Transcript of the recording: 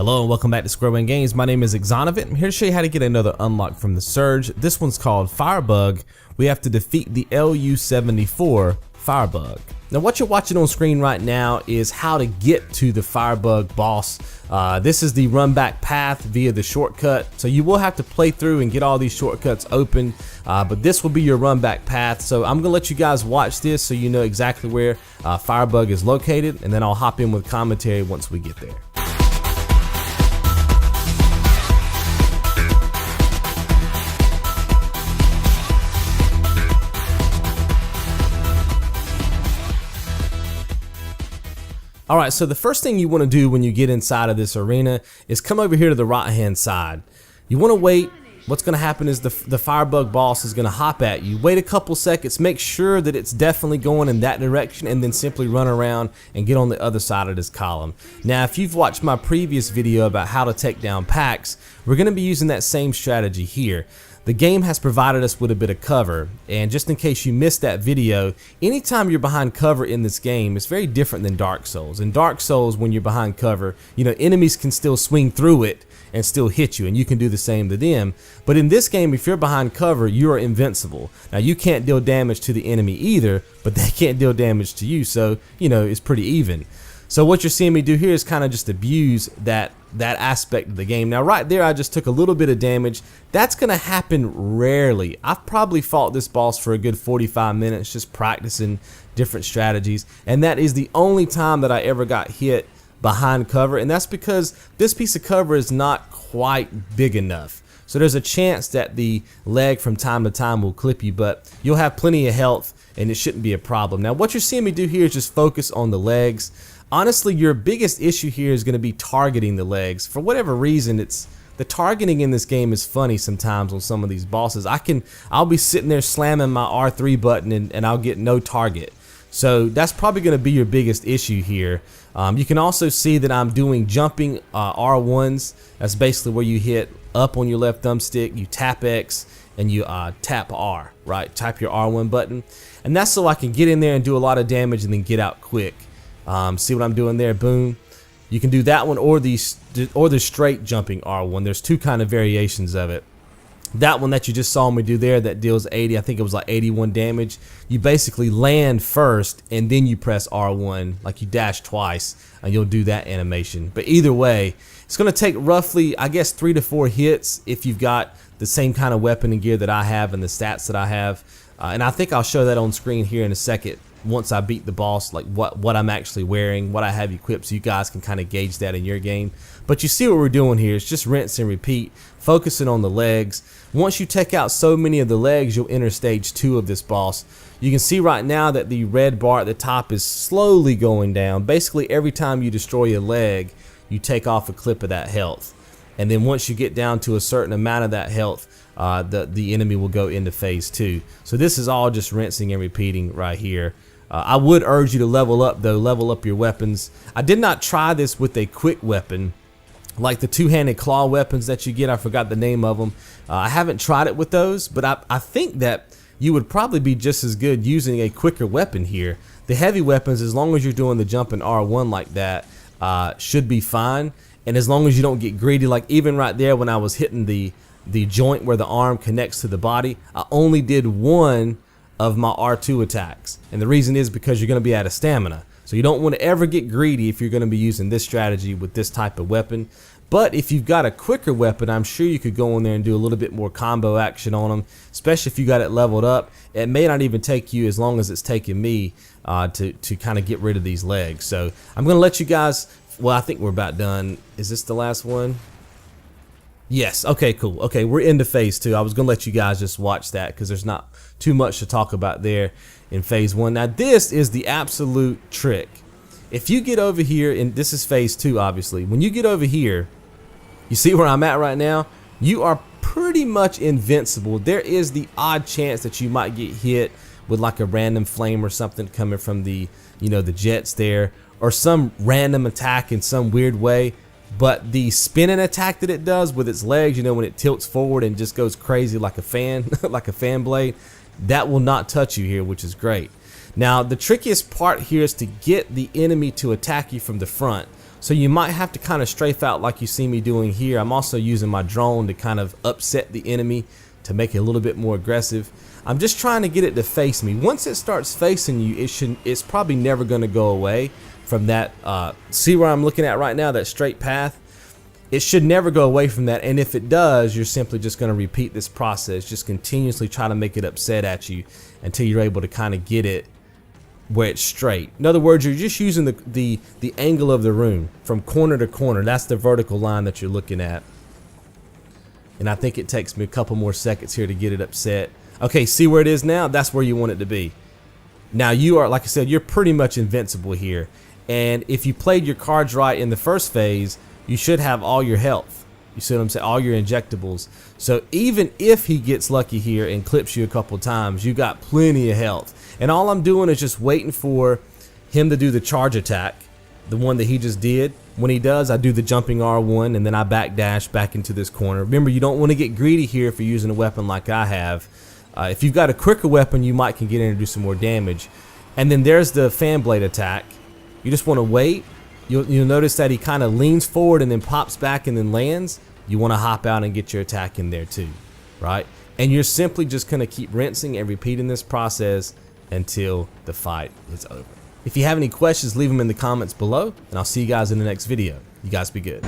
Hello and welcome back to Square One Games. My name is Exonovit. I'm here to show you how to get another unlock from the Surge. This one's called Firebug. We have to defeat the LU-74 Firebug. Now what you're watching on screen right now is how to get to the Firebug boss. This is the run back path via the shortcut. So you will have to play through and get all these shortcuts open, but this will be your run back path. So I'm gonna let you guys watch this so you know exactly where Firebug is located, and then I'll hop in with commentary once we get there. Alright, so the first thing you want to do when you get inside of this arena is come over here to the right hand side. You want to wait. What's going to happen is the Firebug boss is going to hop at you. Wait a couple seconds, make sure that it's definitely going in that direction, and then simply run around and get on the other side of this column. Now if you've watched my previous video about how to take down packs, we're going to be using that same strategy here. The game has provided us with a bit of cover, and just in case you missed that video, anytime you're behind cover in this game, it's very different than Dark Souls. In Dark Souls, when you're behind cover, you know, enemies can still swing through it and still hit you, and you can do the same to them. But in this game, if you're behind cover, you are invincible. Now you can't deal damage to the enemy either, but they can't deal damage to you, so you know, it's pretty even. So what you're seeing me do here is kind of just abuse that aspect of the game. Now right there I just took a little bit of damage. That's gonna happen rarely. I've probably fought this boss for a good 45 minutes just practicing different strategies, and that is the only time that I ever got hit behind cover, and that's because this piece of cover is not quite big enough. So there's a chance that the leg from time to time will clip you, but you'll have plenty of health and it shouldn't be a problem. Now what you're seeing me do here is just focus on the legs. Honestly, your biggest issue here is going to be targeting the legs. For whatever reason, the targeting in this game is funny sometimes on some of these bosses. I'll be sitting there slamming my R3 button and I'll get no target. So that's probably going to be your biggest issue here. You can also see that I'm doing jumping R1s. That's basically where you hit up on your left thumbstick, you tap X, and you tap R, right? Tap your R1 button. And that's so I can get in there and do a lot of damage and then get out quick. See what I'm doing there? Boom. You can do that one or the straight jumping R1. There's two kind of variations of it. That one that you just saw me do there that deals 80, I think it was like 81 damage. You basically land first and then you press R1, like you dash twice, and you'll do that animation. But either way, it's going to take roughly, I guess, 3 to 4 hits if you've got the same kind of weapon and gear that I have and the stats that I have. And I think I'll show that on screen here in a second once I beat the boss, like what I'm actually wearing, what I have equipped, so you guys can kind of gauge that in your game. But you see what we're doing here. It's just rinse and repeat, focusing on the legs. Once you take out so many of the legs, you'll enter stage 2 of this boss. You can see right now that the red bar at the top is slowly going down. Basically every time you destroy a leg, you take off a clip of that health. And then once you get down to a certain amount of that health, the enemy will go into phase 2. So this is all just rinsing and repeating right here. I would urge you to level up though, level up your weapons. I did not try this with a quick weapon, like the two-handed claw weapons that you get. I forgot the name of them. I haven't tried it with those, but I think that you would probably be just as good using a quicker weapon here. The heavy weapons, as long as you're doing the jump in R1 like that, should be fine. And as long as you don't get greedy, like even right there when I was hitting the joint where the arm connects to the body, I only did one of my R2 attacks, and the reason is because you're going to be out of stamina. So you don't want to ever get greedy if you're going to be using this strategy with this type of weapon. But if you've got a quicker weapon, I'm sure you could go in there and do a little bit more combo action on them, especially if you got it leveled up. It may not even take you as long as it's taken me to kind of get rid of these legs. So I'm going to let you guys, well, I think we're about done. Is this the last one? Yes, okay, cool. Okay, we're into phase 2. I was gonna let you guys just watch that because there's not too much to talk about there in phase 1. Now this is the absolute trick. If you get over here, and this is phase 2 obviously, when you get over here, you see where I'm at right now? You are pretty much invincible. There is the odd chance that you might get hit with like a random flame or something coming from the, you know, the jets there, or some random attack in some weird way. But the spinning attack that it does with its legs, you know, when it tilts forward and just goes crazy like a fan, like a fan blade, that will not touch you here, which is great. Now, the trickiest part here is to get the enemy to attack you from the front. So you might have to kind of strafe out like you see me doing here. I'm also using my drone to kind of upset the enemy to make it a little bit more aggressive. I'm just trying to get it to face me. Once it starts facing you, it's probably never going to go away from that. See where I'm looking at right now, that straight path? It should never go away from that, and if it does, you're simply just going to repeat this process, just continuously try to make it upset at you until you're able to kind of get it where it's straight. In other words, you're just using the angle of the room from corner to corner. That's the vertical line that you're looking at. And I think it takes me a couple more seconds here to get it upset. Okay, see where it is now? That's where you want it to be. Now you are, like I said, you're pretty much invincible here. And if you played your cards right in the first phase, you should have all your health. You see what I'm saying? All your injectables. So even if he gets lucky here and clips you a couple times, you got plenty of health. And all I'm doing is just waiting for him to do the charge attack, the one that he just did. When he does, I do the jumping R1 and then I backdash back into this corner. Remember, you don't want to get greedy here if you're using a weapon like I have. If you've got a quicker weapon, you might can get in and do some more damage. And then there's the fan blade attack. You just want to wait. You'll notice that he kind of leans forward and then pops back and then lands. You want to hop out and get your attack in there too, right? And you're simply just going to keep rinsing and repeating this process until the fight is over. If you have any questions, leave them in the comments below, and I'll see you guys in the next video. You guys be good.